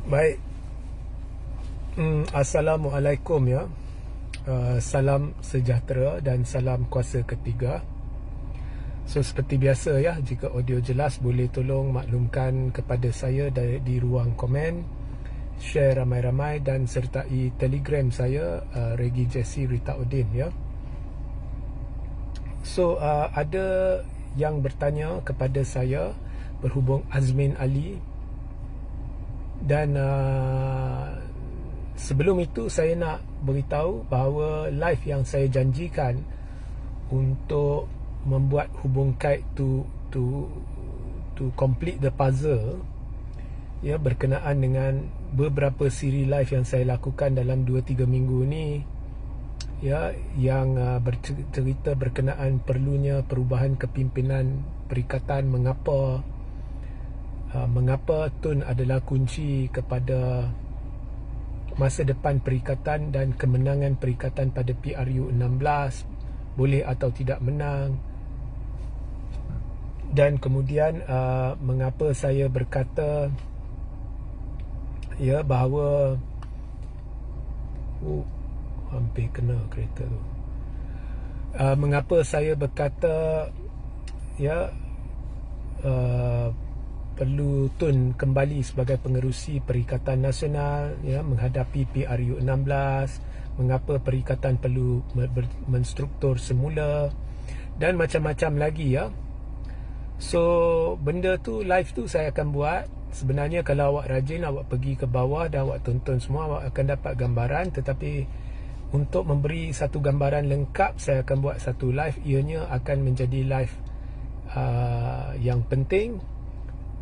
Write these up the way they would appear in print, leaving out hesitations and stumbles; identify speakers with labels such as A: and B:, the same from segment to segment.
A: Baik, Assalamualaikum ya. Salam sejahtera dan salam kuasa ketiga. So seperti biasa ya, jika audio jelas boleh tolong maklumkan kepada saya di ruang komen, share ramai-ramai dan sertai Telegram saya Regi Jesse Rita Udin ya. So ada yang bertanya kepada saya berhubung Azmin Ali, dan sebelum itu saya nak beritahu bahawa live yang saya janjikan untuk membuat hubung kait to complete the puzzle ya, berkenaan dengan beberapa siri live yang saya lakukan dalam 2-3 minggu ni ya, yang bercerita berkenaan perlunya perubahan kepimpinan perikatan, mengapa Tun adalah kunci kepada masa depan perikatan dan kemenangan perikatan pada PRU 16, boleh atau tidak menang. Dan kemudian mengapa saya berkata ya bahawa hampir kena kereta tu. Mengapa saya berkata ya perlu Tun kembali sebagai pengerusi Perikatan Nasional ya, menghadapi PRU 16, mengapa perikatan perlu menstruktur semula dan macam-macam lagi ya. So benda tu, live tu saya akan buat. Sebenarnya kalau awak rajin, awak pergi ke bawah dan awak tonton semua, awak akan dapat gambaran. Tetapi untuk memberi satu gambaran lengkap, saya akan buat satu live. Ianya akan menjadi live yang penting.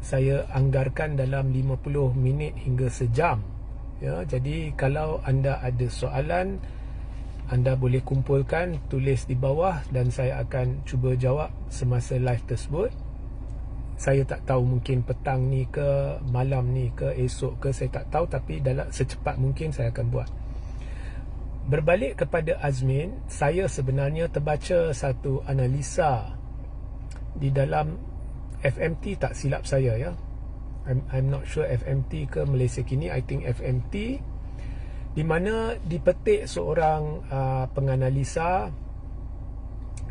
A: Saya anggarkan dalam 50 minit hingga sejam ya. Jadi kalau anda ada soalan, anda boleh kumpulkan, tulis di bawah dan saya akan cuba jawab semasa live tersebut. Saya tak tahu, mungkin petang ni ke, malam ni ke, esok ke, saya tak tahu. Tapi dalam secepat mungkin saya akan buat. Berbalik kepada Azmin, saya sebenarnya terbaca satu analisa di dalam FMT, tak silap saya ya, I'm not sure FMT ke Malaysia Kini, I think FMT, di mana dipetik seorang penganalisa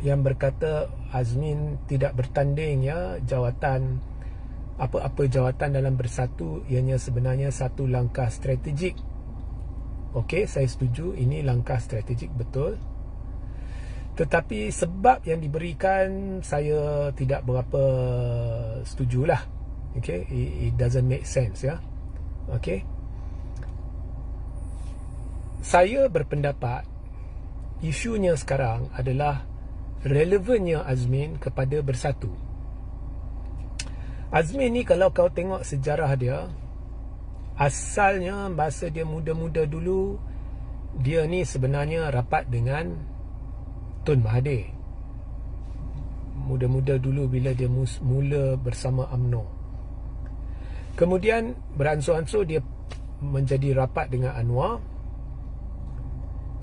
A: yang berkata Azmin tidak bertanding ya, jawatan apa-apa jawatan dalam Bersatu ianya sebenarnya satu langkah strategik. Okey, saya setuju, ini langkah strategik betul. Tetapi sebab yang diberikan saya tidak berapa setujulah. Okay, it doesn't make sense ya. Okay, saya berpendapat isunya sekarang adalah relevannya Azmin kepada Bersatu. Azmin ni kalau kau tengok sejarah dia, asalnya masa dia muda-muda dulu, dia ni sebenarnya rapat dengan Tun Mahathir. Muda-muda dulu bila dia mula bersama UMNO. Kemudian beransur-ansur dia menjadi rapat dengan Anwar.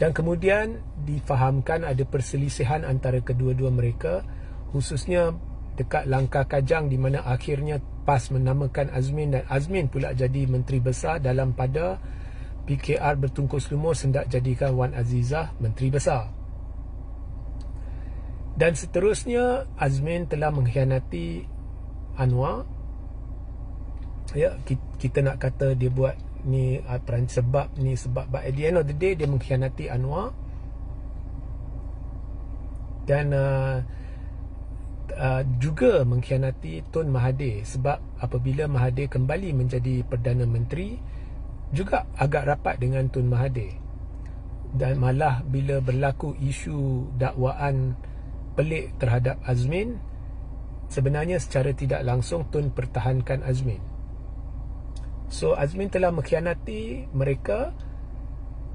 A: Dan kemudian difahamkan ada perselisihan antara kedua-dua mereka, khususnya dekat Langkah Kajang, di mana akhirnya PAS menamakan Azmin dan Azmin pula jadi Menteri Besar dalam pada PKR bertungkus lumus hendak jadikan Wan Azizah Menteri Besar. Dan seterusnya Azmin telah mengkhianati Anwar ya, kita nak kata dia buat ni sebab but at the end of the day dia mengkhianati Anwar. Dan juga mengkhianati Tun Mahathir, sebab apabila Mahathir kembali menjadi Perdana Menteri juga agak rapat dengan Tun Mahathir. Dan malah bila berlaku isu dakwaan pelik terhadap Azmin, sebenarnya secara tidak langsung Tun pertahankan Azmin. So Azmin telah mengkhianati mereka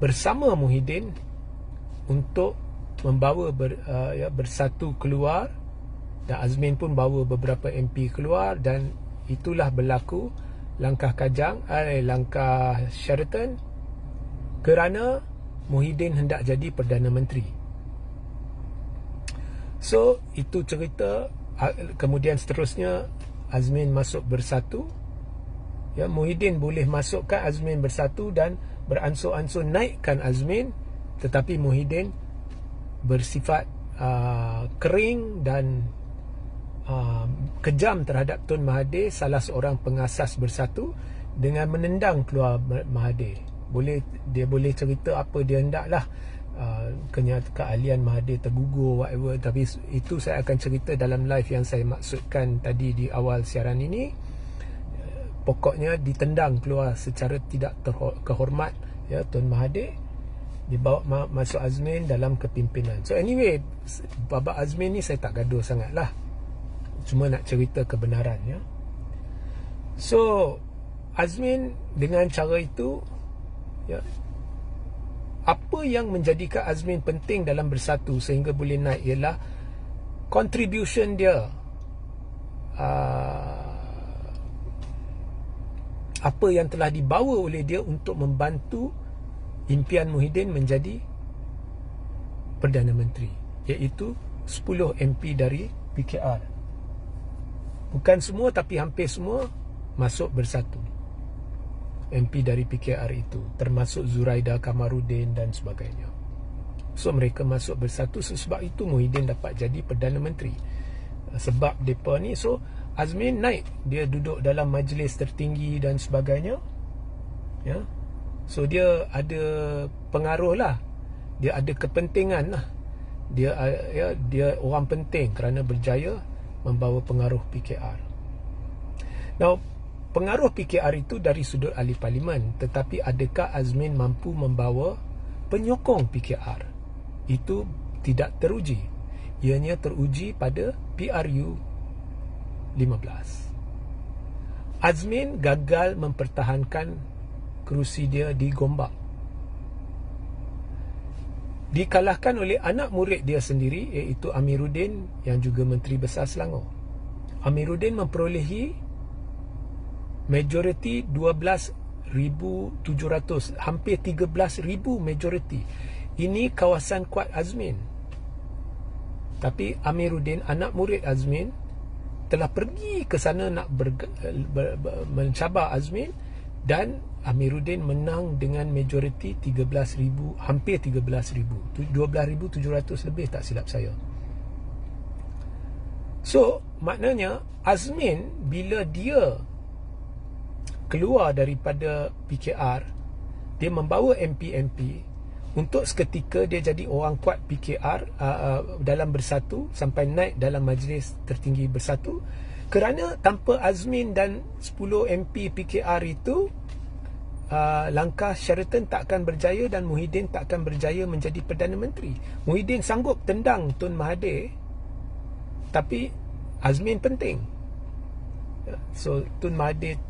A: bersama Muhyiddin untuk membawa Bersatu keluar, dan Azmin pun bawa beberapa MP keluar, dan itulah berlaku Langkah Kajang, Langkah Sheraton, kerana Muhyiddin hendak jadi Perdana Menteri. So itu cerita. Kemudian seterusnya Azmin masuk Bersatu Ya, Muhyiddin boleh masukkan Azmin Bersatu dan beransur-ansur naikkan Azmin, tetapi Muhyiddin bersifat kering dan kejam terhadap Tun Mahathir, salah seorang pengasas Bersatu, dengan menendang keluar Mahathir. Dia boleh cerita apa dia hendak lah, keahlian Mahathir tergugur whatever, tapi itu saya akan cerita dalam live yang saya maksudkan tadi di awal siaran ini. Pokoknya ditendang keluar secara tidak kehormat, ya, Tun Mahathir, dibawa masuk Azmin dalam kepimpinan. So anyway, babak Azmin ni saya tak gaduh sangat lah, cuma nak cerita kebenaran, ya. So Azmin dengan cara itu, ya, apa yang menjadikan Azmin penting dalam Bersatu sehingga boleh naik ialah contribution dia, apa yang telah dibawa oleh dia untuk membantu impian Muhyiddin menjadi Perdana Menteri, iaitu 10 MP dari PKR. Bukan semua tapi hampir semua masuk Bersatu, MP dari PKR itu, termasuk Zuraida Kamarudin dan sebagainya. So mereka masuk Bersatu, sebab itu Muhyiddin dapat jadi Perdana Menteri. Sebab mereka ni, so Azmin naik, dia duduk dalam majlis tertinggi dan sebagainya, ya. So dia ada pengaruh lah, dia ada kepentingan lah, dia orang penting kerana berjaya membawa pengaruh PKR. Now, pengaruh PKR itu dari sudut ahli parlimen, tetapi adakah Azmin mampu membawa penyokong PKR? Itu tidak teruji. Ianya teruji pada PRU 15. Azmin gagal mempertahankan kerusi dia di Gombak. Dikalahkan oleh anak murid dia sendiri, iaitu Amiruddin yang juga Menteri Besar Selangor. Amiruddin memperolehi majoriti 12,700, hampir 13,000 majoriti. Ini kawasan kuat Azmin. Tapi Amiruddin, anak murid Azmin, telah pergi ke sana nak mencabar Azmin, dan Amiruddin menang dengan majoriti 13,000, hampir 13,000, 12,700 lebih tak silap saya. So maknanya Azmin bila dia keluar daripada PKR, dia membawa MP-MP. Untuk seketika dia jadi orang kuat PKR dalam Bersatu, sampai naik dalam majlis tertinggi Bersatu. Kerana tanpa Azmin dan 10 MP PKR itu, langkah Sheraton tak akan berjaya dan Muhyiddin tak akan berjaya menjadi Perdana Menteri. Muhyiddin sanggup tendang Tun Mahathir, tapi Azmin penting. So Tun Mahathir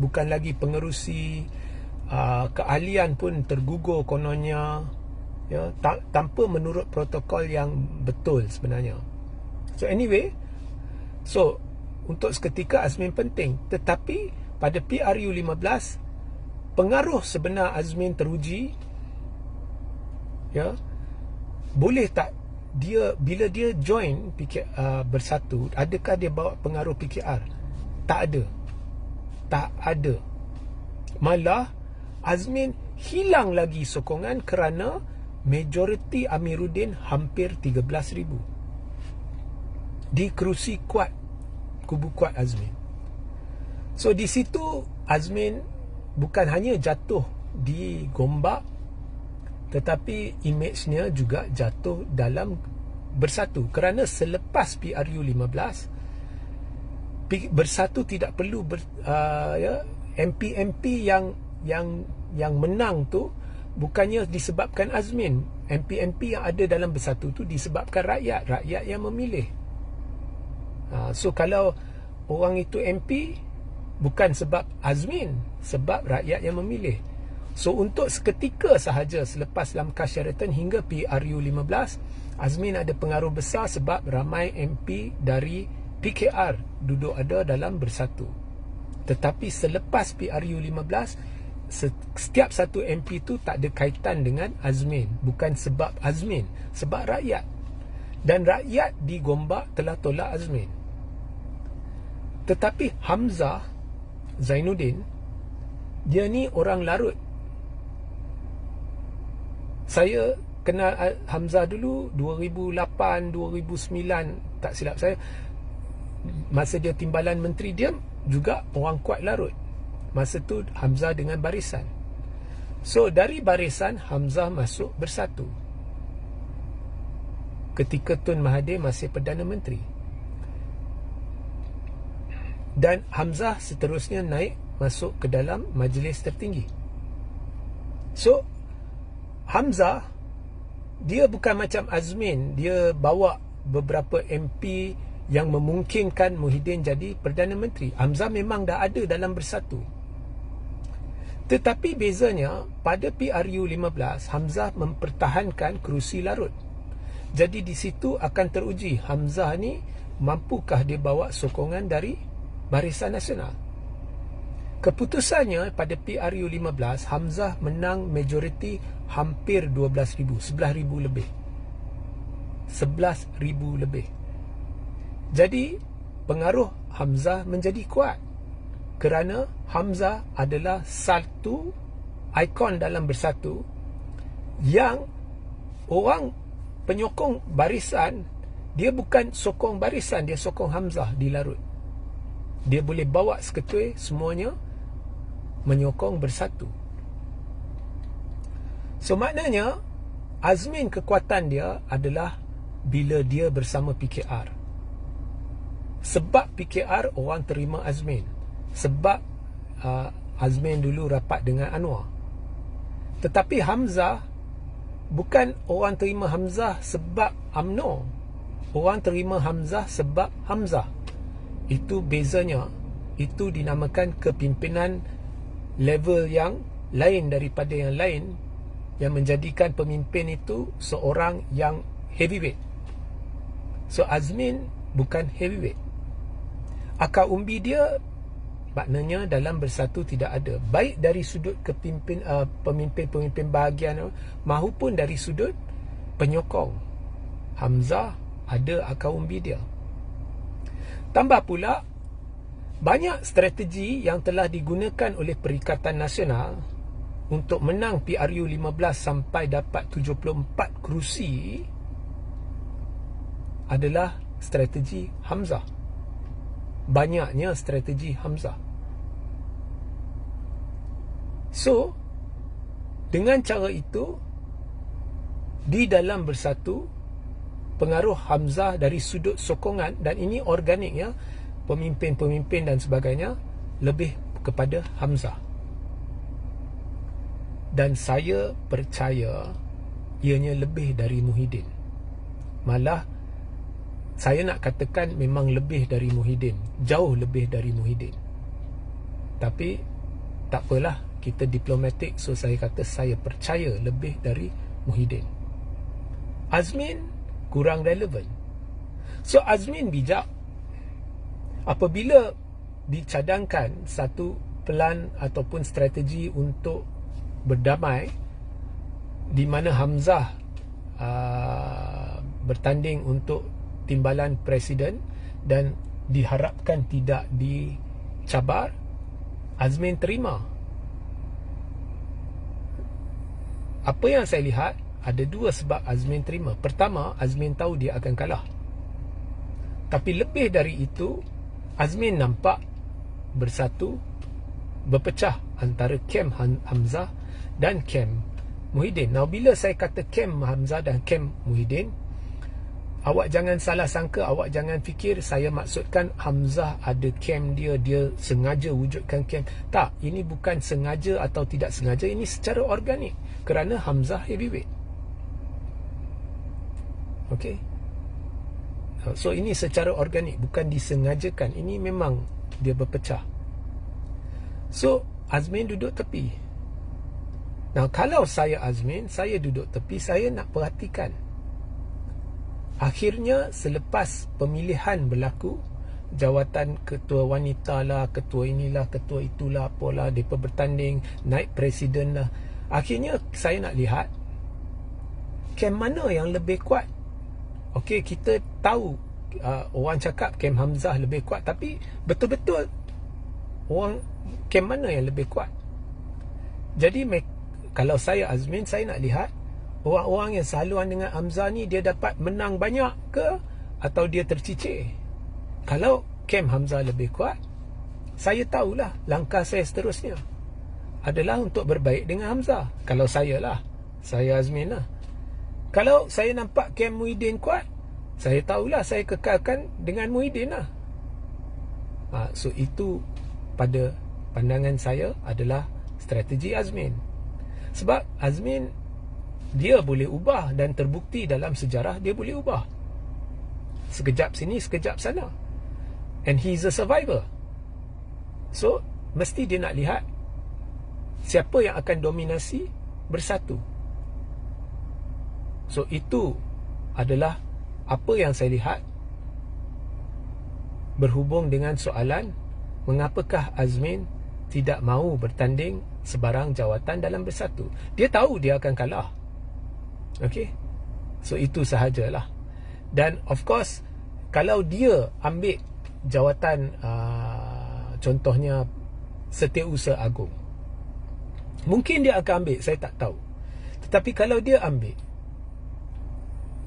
A: bukan lagi pengerusi, keahlian pun tergugur kononnya, ya, tanpa menurut protokol yang betul sebenarnya. So anyway, so untuk seketika Azmin penting, tetapi pada PRU 15 pengaruh sebenar Azmin teruji, ya. Boleh tak dia, bila dia join Bersatu, adakah dia bawa pengaruh PKR? Tak ada. Malah Azmin hilang lagi sokongan kerana majoriti Amiruddin hampir 13,000 di kerusi kuat, kubu kuat Azmin. So di situ Azmin bukan hanya jatuh di Gombak, tetapi imejnya juga jatuh dalam Bersatu, kerana selepas PRU 15 Bersatu tidak perlu MP-MP yang menang tu bukannya disebabkan Azmin. MP-MP yang ada dalam Bersatu tu disebabkan rakyat yang memilih. So kalau orang itu MP, bukan sebab Azmin, sebab rakyat yang memilih. So untuk seketika sahaja selepas langkah Sheraton hingga PRU 15, Azmin ada pengaruh besar sebab ramai MP dari PKR duduk ada dalam Bersatu. Tetapi selepas PRU 15, setiap satu MP tu tak ada kaitan dengan Azmin. Bukan sebab Azmin, sebab rakyat. Dan rakyat di Gombak telah tolak Azmin. Tetapi Hamzah Zainuddin Dia ni orang Larut. Saya kenal Hamzah dulu 2008, 2009, tak silap saya. Masa dia timbalan menteri, dia juga orang kuat Larut. Masa tu Hamzah dengan Barisan. So dari Barisan, Hamzah masuk Bersatu ketika Tun Mahathir masih Perdana Menteri. Dan Hamzah seterusnya naik masuk ke dalam majlis tertinggi. So Hamzah, dia bukan macam Azmin, dia bawa beberapa MP yang memungkinkan Muhyiddin jadi Perdana Menteri. Hamzah memang dah ada dalam Bersatu. Tetapi bezanya, pada PRU 15, Hamzah mempertahankan kerusi Larut. Jadi di situ akan teruji Hamzah ni mampukah dia bawa sokongan dari Barisan Nasional. Keputusannya pada PRU 15, Hamzah menang majoriti hampir 12,000, 11,000 lebih. 11,000 lebih. Jadi pengaruh Hamzah menjadi kuat kerana Hamzah adalah satu ikon dalam Bersatu yang orang penyokong Barisan, dia bukan sokong Barisan, dia sokong Hamzah di Larut. Dia boleh bawa seketui semuanya menyokong Bersatu. So maknanya Azmin kekuatan dia adalah bila dia bersama PKR. Sebab PKR orang terima Azmin. Sebab Azmin dulu rapat dengan Anwar. Tetapi Hamzah, bukan orang terima Hamzah sebab UMNO. Orang terima Hamzah sebab Hamzah. Itu bezanya. Itu dinamakan kepimpinan level yang lain daripada yang lain, yang menjadikan pemimpin itu seorang yang heavyweight. So Azmin bukan heavyweight. Akar umbi dia maknanya dalam Bersatu tidak ada, baik dari sudut pemimpin-pemimpin bahagian maupun dari sudut penyokong. Hamzah ada akar umbi dia. Tambah pula banyak strategi yang telah digunakan oleh Perikatan Nasional untuk menang PRU 15 sampai dapat 74 kerusi adalah strategi Hamzah. Banyaknya strategi Hamzah. So, dengan cara itu, di dalam Bersatu, pengaruh Hamzah dari sudut sokongan, dan ini organik ya, pemimpin-pemimpin dan sebagainya, lebih kepada Hamzah. Dan saya percaya ianya lebih dari Muhyiddin. Malah saya nak katakan memang lebih dari Muhyiddin, jauh lebih dari Muhyiddin. Tapi tak apalah, kita diplomatik, so saya kata saya percaya lebih dari Muhyiddin. Azmin kurang relevan. So Azmin bijak. Apabila dicadangkan satu pelan ataupun strategi untuk berdamai, di mana Hamzah bertanding untuk timbalan presiden dan diharapkan tidak dicabar, Azmin terima. Apa yang saya lihat, ada dua sebab Azmin terima. Pertama, Azmin tahu dia akan kalah. Tapi lebih dari itu, Azmin nampak Bersatu berpecah antara kem Hamzah dan kem Muhyiddin. Now, bila saya kata kem Hamzah dan kem Muhyiddin, awak jangan salah sangka, awak jangan fikir saya maksudkan Hamzah ada kem dia, dia sengaja wujudkan kem. Tak, ini bukan sengaja atau tidak sengaja, ini secara organik. Kerana Hamzah heavyweight. Okay. So ini secara organik, bukan disengajakan. Ini memang dia berpecah. So Azmin duduk tepi. Nah, kalau saya Azmin, saya duduk tepi, saya nak perhatikan. Akhirnya selepas pemilihan berlaku, jawatan ketua wanita lah, ketua inilah, ketua itulah, apalah, mereka bertanding, naik presiden lah. Akhirnya saya nak lihat kem mana yang lebih kuat. Okey, kita tahu orang cakap kem Hamzah lebih kuat, tapi betul-betul orang kem mana yang lebih kuat? Jadi kalau saya Azmin, saya nak lihat orang-orang yang sehaluan dengan Hamzah ni, dia dapat menang banyak ke atau dia tercicir. Kalau kem Hamzah lebih kuat, saya tahulah langkah saya seterusnya adalah untuk berbaik dengan Hamzah. Kalau saya lah, saya Azmin lah. Kalau saya nampak kem Muhyiddin kuat, saya tahulah saya kekalkan dengan Muhyiddin lah. So itu pada pandangan saya adalah strategi Azmin. Sebab Azmin, dia boleh ubah, dan terbukti dalam sejarah dia boleh ubah. Sekejap sini, sekejap sana. And he's a survivor. So mesti dia nak lihat siapa yang akan dominasi bersatu. So itu adalah apa yang saya lihat berhubung dengan soalan mengapakah Azmin tidak mahu bertanding sebarang jawatan dalam bersatu. Dia tahu dia akan kalah. Okay, so itu sahajalah. Dan of course, kalau dia ambil jawatan contohnya Setiausaha Agong, mungkin dia akan ambil, saya tak tahu. Tetapi kalau dia ambil,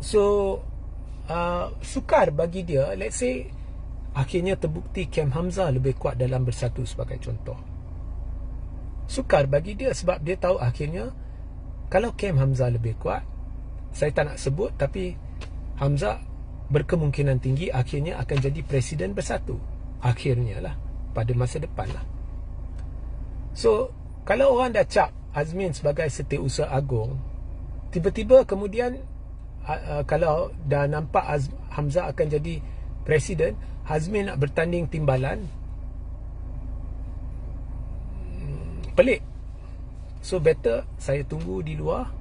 A: so sukar bagi dia, let's say akhirnya terbukti kem Hamzah lebih kuat dalam bersatu sebagai contoh. Sukar bagi dia sebab dia tahu akhirnya kalau kem Hamzah lebih kuat, saya tak nak sebut, tapi Hamzah berkemungkinan tinggi akhirnya akan jadi presiden bersatu. Akhirnya lah, pada masa depan lah. So kalau orang dah cap Azmin sebagai Setiausaha Agong, tiba-tiba kemudian kalau dah nampak Hamzah akan jadi presiden, Azmin nak bertanding timbalan, pelik. So better saya tunggu di luar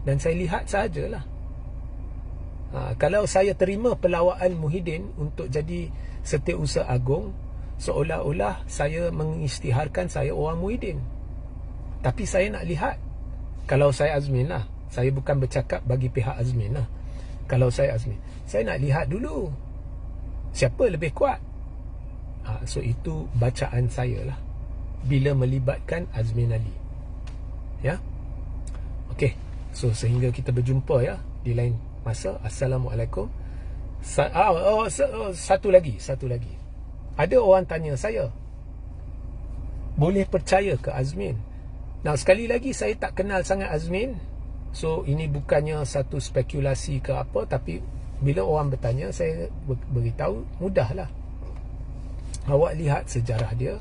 A: dan saya lihat sahajalah. Kalau saya terima pelawaan Muhyiddin untuk jadi Setiausaha Agong, seolah-olah saya mengisytiharkan saya orang Muhyiddin. Tapi saya nak lihat, kalau saya Azmin lah, saya bukan bercakap bagi pihak Azmin lah. Kalau saya Azmin, saya nak lihat dulu siapa lebih kuat. So itu bacaan saya lah bila melibatkan Azmin Ali. Ya. Okey. So sehingga kita berjumpa ya di lain masa. Assalamualaikum. Satu lagi. Ada orang tanya saya, boleh percaya ke Azmin? Nah, sekali lagi saya tak kenal sangat Azmin. So ini bukannya satu spekulasi ke apa, tapi bila orang bertanya, saya beritahu, mudahlah. Awak lihat sejarah dia.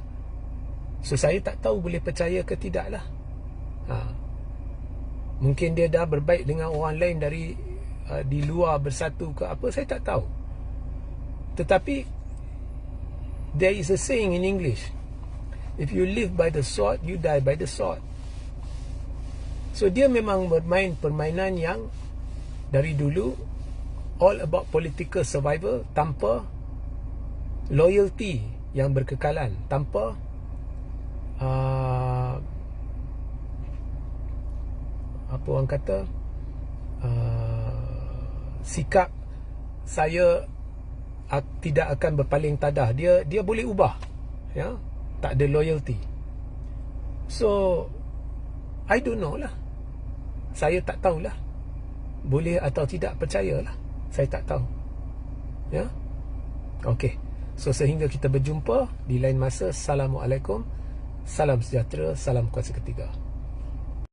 A: So saya tak tahu boleh percaya ke tidak lah. Mungkin dia dah berbaik dengan orang lain dari di luar bersatu ke apa, saya tak tahu. Tetapi there is a saying in English, if you live by the sword, you die by the sword. So dia memang bermain permainan yang dari dulu all about political survival, tanpa loyalty yang berkekalan, tanpa apa orang kata, sikap saya tidak akan berpaling tadah. Dia boleh ubah, ya, tak ada loyalty. So I don't know lah, saya tak tahulah boleh atau tidak percayalah, saya tak tahu. Ya. Okey. So sehingga kita berjumpa di lain masa. Assalamualaikum. Salam sejahtera, salam kuasa ketiga.